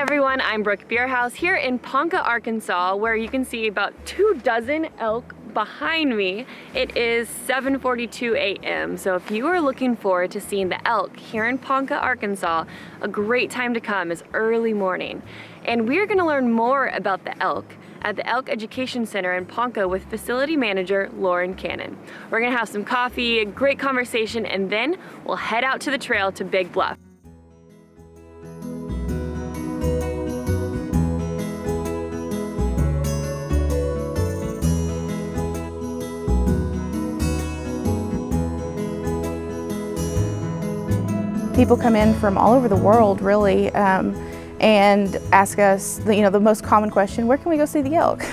everyone, I'm Brooke Bierhaus here in Ponca, Arkansas, where you can see about 24 elk behind me. It is 7:42 a.m. So if you are looking forward to seeing the elk here in Ponca, Arkansas, a great time to come is early morning. And we're gonna learn more about the elk at the Elk Education Center in Ponca with facility manager Lauren Cannon. We're gonna have some coffee, a great conversation, and then we'll head out to the trail to Big Bluff. People come in from all over the world, really, and ask us, the most common question, where can we go see the elk?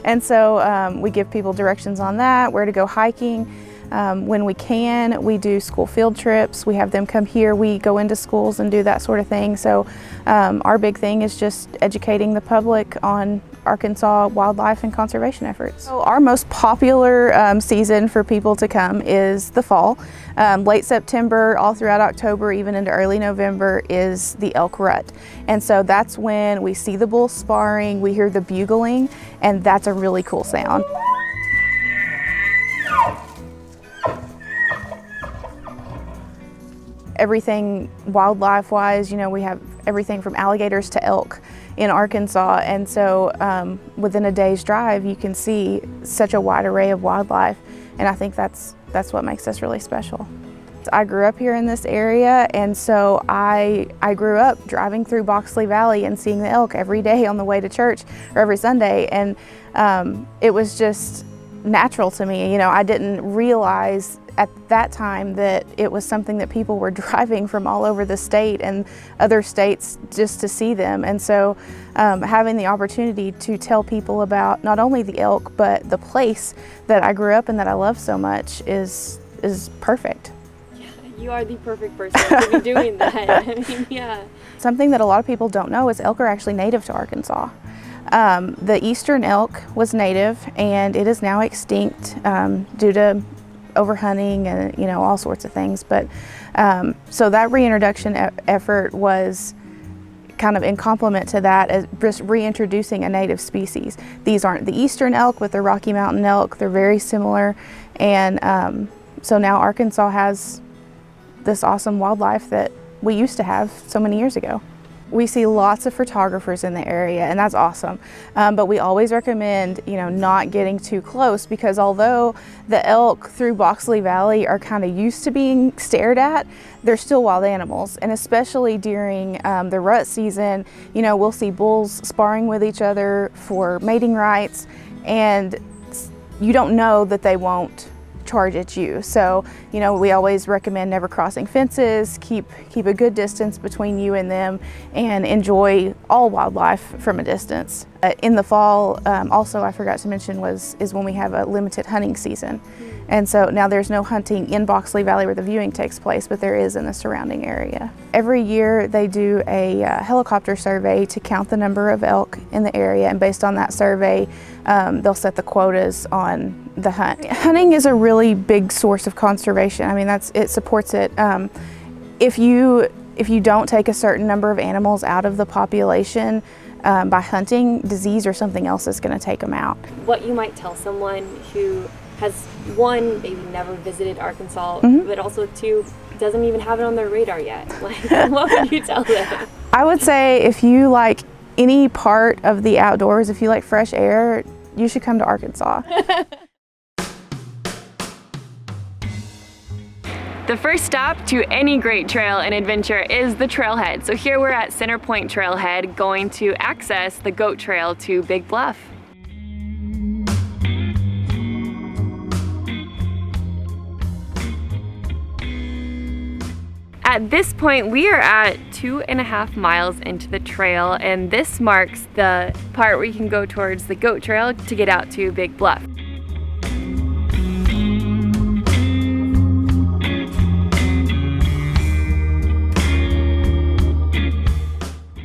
And so we give people directions on that, where to go hiking. When we can, we do school field trips. We have them come here. We go into schools and do that sort of thing. So our big thing is just educating the public on Arkansas wildlife and conservation efforts. So our most popular season for people to come is the fall. Late September, all throughout October, even into early November is the elk rut. And so that's when we see the bulls sparring, we hear the bugling, and that's a really cool sound. Everything wildlife-wise, we have everything from alligators to elk in Arkansas, and so within a day's drive you can see such a wide array of wildlife, and I think that's what makes us really special. I grew up here in this area, and so I grew up driving through Boxley Valley and seeing the elk every day on the way to church, or every Sunday, and it was just natural to me. I didn't realize at that time that it was something that people were driving from all over the state and other states just to see them. And so having the opportunity to tell people about not only the elk, but the place that I grew up and that I love so much is perfect. Yeah, you are the perfect person to be doing that. I mean, yeah. Something that a lot of people don't know is elk are actually native to Arkansas. The eastern elk was native, and it is now extinct due to overhunting and all sorts of things. But so that reintroduction effort was kind of in complement to that, as just reintroducing a native species. These aren't the eastern elk, but the Rocky Mountain elk. They're very similar, and so now Arkansas has this awesome wildlife that we used to have so many years ago. We see lots of photographers in the area, and that's awesome. But we always recommend, not getting too close, because although the elk through Boxley Valley are kind of used to being stared at, they're still wild animals. And especially during the rut season, we'll see bulls sparring with each other for mating rights, and you don't know that they won't charge at you. So, we always recommend never crossing fences, keep a good distance between you and them, and enjoy all wildlife from a distance. In the fall, also I forgot to mention, is when we have a limited hunting season. And so now there's no hunting in Boxley Valley where the viewing takes place, but there is in the surrounding area. Every year they do a helicopter survey to count the number of elk in the area, and based on that survey, they'll set the quotas on the hunt. Hunting is a really big source of conservation. I mean, it supports it. If you don't take a certain number of animals out of the population by hunting, disease or something else is going to take them out. What you might tell someone who has, one, maybe never visited Arkansas, but also two, doesn't even have it on their radar yet. What would you tell them? I would say if you like any part of the outdoors, if you like fresh air, you should come to Arkansas. The first stop to any great trail and adventure is the trailhead. So here we're at Center Point Trailhead, going to access the goat trail to Big Bluff. At this point, we are at 2.5 miles into the trail, and this marks the part where you can go towards the goat trail to get out to Big Bluff.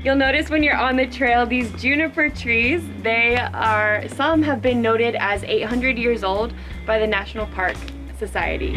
You'll notice when you're on the trail, these juniper trees, some have been noted as 800 years old by the National Park Society.